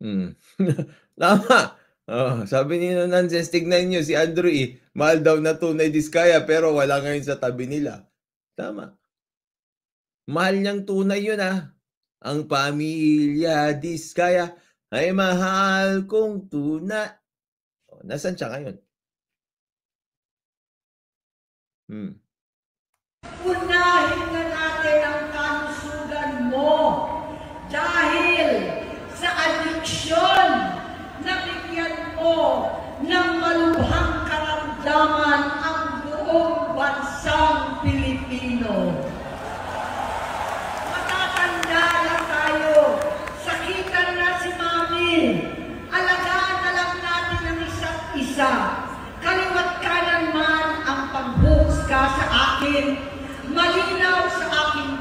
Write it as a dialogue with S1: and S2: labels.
S1: Hmm. Tama. Oo, sabi ni no nonsense, tignan niyo si Andrew E. Mahal daw na tunay Diskaya pero wala ngayon sa tabi nila. Tama. Mahal niyang tunay yun, Ang pamilya Diskaya ay mahal kong tunay. Oh, nasaan siya ngayon? Hmm.
S2: Unahin na natin ang kalusugan mo dahil sa adiksyon na bigyan mo ng malubhang karamdaman ang buong bansang Pilipino. Matatanda na tayo, sakitan na si Mami, alagaan na lang natin ang isa't isa. Kaliwat kanan man ang pagbuhos ka sa akin, malinaw sa aking